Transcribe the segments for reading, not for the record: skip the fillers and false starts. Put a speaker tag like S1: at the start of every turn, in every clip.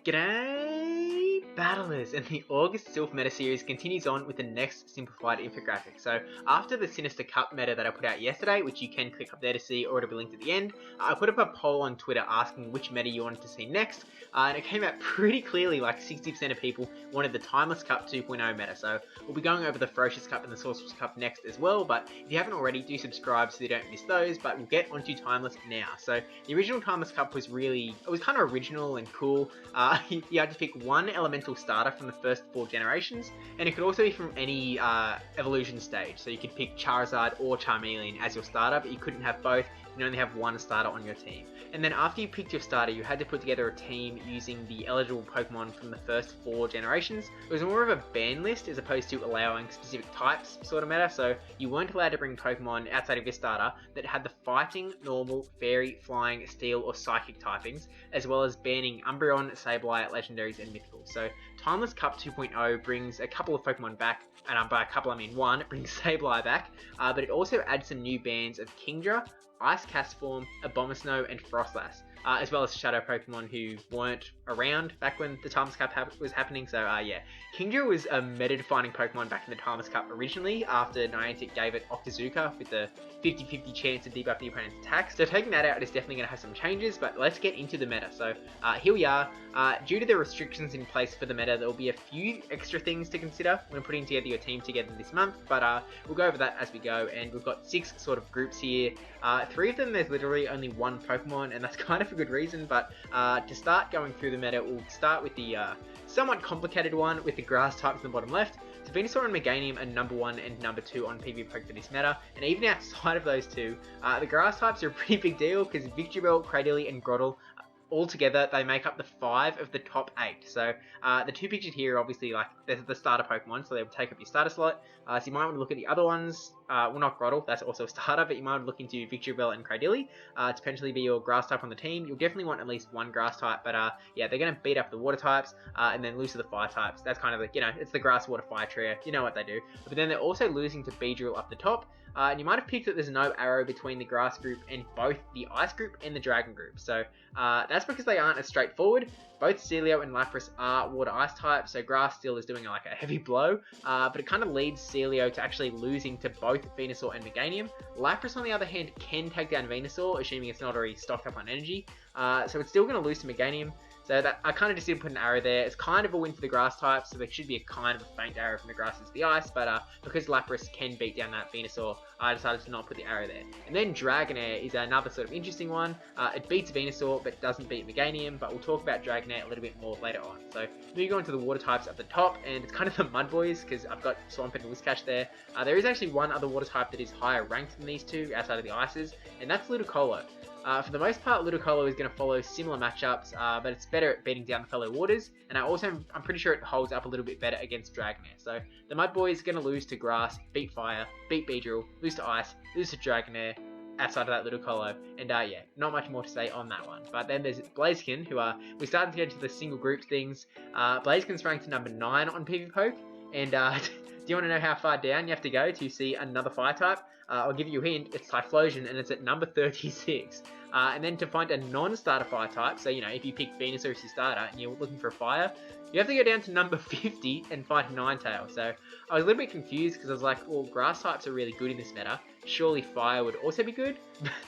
S1: G'day battlers, and the August Silph meta series continues on with the next simplified infographic. So after the Sinister Cup meta that I put out yesterday, which you can click up there to see or it'll be linked at the end, I put up a poll on Twitter asking which meta you wanted to see next, and it came out pretty clearly, like 60% of people wanted the Timeless Cup 2.0 meta. So we'll be going over the Ferocious Cup and the Sorcerer's Cup next as well, but if you haven't already, do subscribe so you don't miss those, but we'll get onto Timeless now. So the original Timeless Cup was kind of original and cool. You had to pick one elemental starter from the first 4 generations, and it could also be from any evolution stage. So you could pick Charizard or Charmeleon as your starter, but you couldn't have both. You can only have one starter on your team. And then after you picked your starter, you had to put together a team using the eligible Pokemon from the first 4 generations. It was more of a ban list as opposed to allowing specific types sort of meta, so you weren't allowed to bring Pokemon outside of your starter that had the fighting, normal, fairy, flying, steel, or psychic typings, as well as banning Umbreon, Sableye, legendaries, and mythicals. So Timeless Cup 2.0 brings a couple of Pokemon back, and by a couple I mean one. It brings Sableye back, but it also adds some new bans of Kingdra, Ice Castform, Abomasnow, and Frostlass, as well as Shadow Pokemon who weren't around back when the Timeless Cup was happening. So yeah, Kingdra was a meta-defining Pokemon back in the Timeless Cup originally, after Niantic gave it Octazooka with the 50-50 chance to debuff the opponent's attacks. So taking that out is definitely going to have some changes, but let's get into the meta. So here we are. Due to the restrictions in place for the meta, there will be a few extra things to consider when putting together your team together this month, but we'll go over that as we go. And we've got 6 sort of groups here. 3 of them there's literally only one Pokemon, and that's kind of a good reason, but to start going through the meta, we'll start with the somewhat complicated one with the grass types in the bottom left. So Venusaur and Meganium are number 1 and number 2 on PvP for this meta, and even outside of those two, the grass types are a pretty big deal because Victreebel, Cradily, and Grotle, altogether, they make up the 5 of the top 8. So the 2 pictured here are obviously like the starter Pokemon, so they will take up your starter slot. So you might want to look at the other ones. Well, not Grotle, that's also a starter, but you might want to look into Victreebel and Cradily to potentially be your grass type on the team. You'll definitely want at least one grass type, but yeah, they're going to beat up the water types and then lose to the fire types. That's kind of the, it's the grass, water, fire trio. You know what they do. But then they're also losing to Beedrill up the top. And you might have picked that there's no arrow between the grass group and both the ice group and the dragon group. So that's because they aren't as straightforward. Both Celio and Lapras are water ice types, so grass still is doing like a heavy blow, but it kind of leads Celio to actually losing to both Venusaur and Meganium. Lapras, on the other hand, can take down Venusaur, assuming it's not already stocked up on energy, so it's still going to lose to Meganium. So that I kind of just didn't put an arrow there. It's kind of a win for the grass type, so there should be a kind of a faint arrow from the grass into the ice, but because Lapras can beat down that Venusaur, I decided to not put the arrow there. And then Dragonair is another sort of interesting one. It beats Venusaur, but doesn't beat Meganium, but we'll talk about Dragonair a little bit more later on. So moving on to the water types at the top, and it's kind of the Mud Boys, because I've got Swampert and Whiscash there. There is actually one other water type that is higher ranked than these two, outside of the ices, and that's Ludicolo. For the most part, Ludicolo is going to follow similar matchups, but it's better at beating down the fellow waters, and I'm pretty sure it holds up a little bit better against Dragonair. So the Mud Boy is going to lose to Grass, beat Fire, beat Beedrill, lose to Ice, lose to Dragonair, outside of that Ludicolo, and yeah, not much more to say on that one. But then there's Blaziken, who we're starting to get into the single group things. Blaziken's ranked to number 9 on PvPoke, and do you want to know how far down you have to go to see another fire type? I'll give you a hint, it's Typhlosion, and it's at number 36. And then to find a non-starter fire type, so if you pick Venusaur as your starter and you're looking for a fire, you have to go down to number 50 and fight Ninetale. So I was a little bit confused because I was like, well, grass types are really good in this meta. Surely fire would also be good,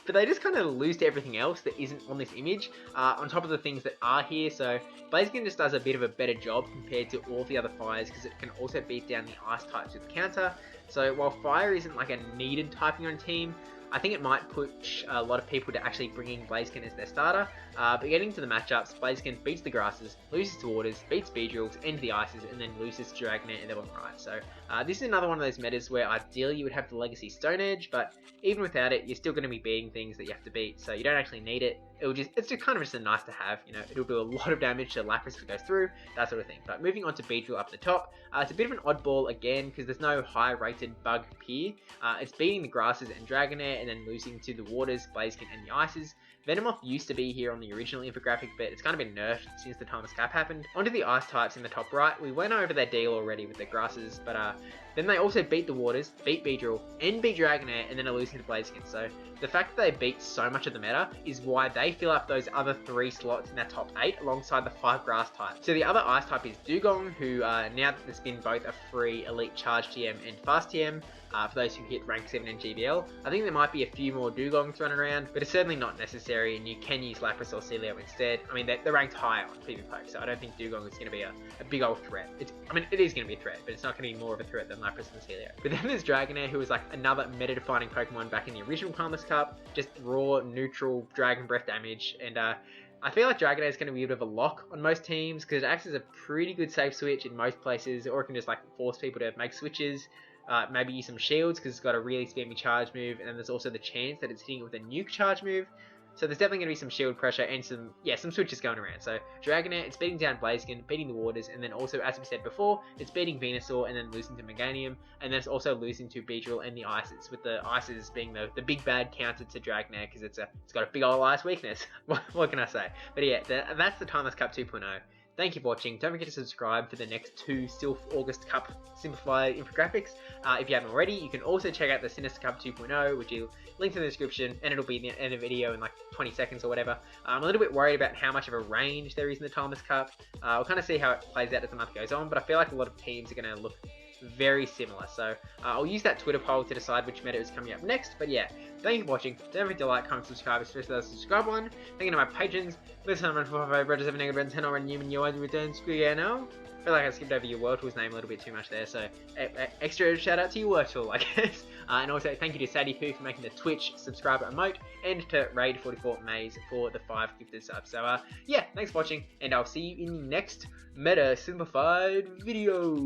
S1: but they just kind of lose to everything else that isn't on this image, on top of the things that are here. So Blaziken just does a bit of a better job compared to all the other fires because it can also beat down the ice types with counter. So while fire isn't like a needed typing on a team, I think it might push a lot of people to actually bringing Blaziken as their starter, but getting to the matchups, Blaziken beats the grasses, loses to waters, beats Beedrills, into the ices, and then loses to Dragonair in the bottom right. So this is another one of those metas where ideally you would have the Legacy Stone Edge, but even without it, you're still going to be beating things that you have to beat, so you don't actually need it. It's just kind of just a nice to have, it'll do a lot of damage to Lapras if it goes through, that sort of thing. But moving on to Beedrill up the top, it's a bit of an oddball again, because there's no high rated bug here. It's beating the grasses and Dragonair, Dragonair and then losing to the Waters, Blaziken and the Ices. Venomoth used to be here on the original infographic, but it's kind of been nerfed since the Timeless Cap happened. Onto the Ice types in the top right, we went over their deal already with the Grasses, but then they also beat the Waters, beat Beedrill, and beat Dragonair, and then are losing to Blaziken. So the fact that they beat so much of the meta is why they fill up those other 3 slots in that top 8 alongside the 5 Grass types. So the other Ice type is Dugong, who now that there's been both a free Elite Charge TM and Fast TM, for those who hit rank 7 in GBL, I think there might be a few more Dugongs running around, but it's certainly not necessary, and you can use Lapras or Celio instead. I mean, they're ranked higher on PvP, so I don't think Dugong is going to be a big old threat. It is going to be a threat, but it's not going to be more of a threat than Lapras and Celio. But then there's Dragonair, who was like another meta-defining Pokemon back in the original Timeless Cup, just raw, neutral, Dragon Breath damage, and I feel like Dragonair is going to be a bit of a lock on most teams, because it acts as a pretty good safe switch in most places, or it can just like force people to make switches. Maybe use some shields because it's got a really spammy charge move, and then there's also the chance that it's hitting it with a nuke charge move. So there's definitely going to be some shield pressure and some switches going around. So Dragonair, it's beating down Blaziken, beating the Waters, and then also, as we said before, it's beating Venusaur and then losing to Meganium, and then it's also losing to Beedrill and the Ices, with the Ices being the big bad counter to Dragonair because it's got a big old ice weakness. What can I say? But yeah, that's the Timeless Cup 2.0. Thank you for watching. Don't forget to subscribe for the next 2 Silph August Cup Simplified infographics. If you haven't already, you can also check out the Sinister Cup 2.0, which is linked in the description, and it'll be in the end of the video in like 20 seconds or whatever. I'm a little bit worried about how much of a range there is in the Timeless Cup. We'll kind of see how it plays out as the month goes on, but I feel like a lot of teams are going to look very similar. So I'll use that Twitter poll to decide which meta is coming up next. But yeah, thank you for watching. Don't forget to like, comment, subscribe, especially the subscribe one. Thank you to my patrons. This time, for my brajSF and Negative 10 or Newman, you return SqeakyNL. I feel like I skipped over Yahwertle's name a little bit too much there, so extra shout out to Yahwertle, I guess. And also thank you to Sadie Poo for making the Twitch subscriber emote, and to Raid44 Maze for the 5 gifted subs. So yeah, thanks for watching, and I'll see you in the next Meta Simplified video.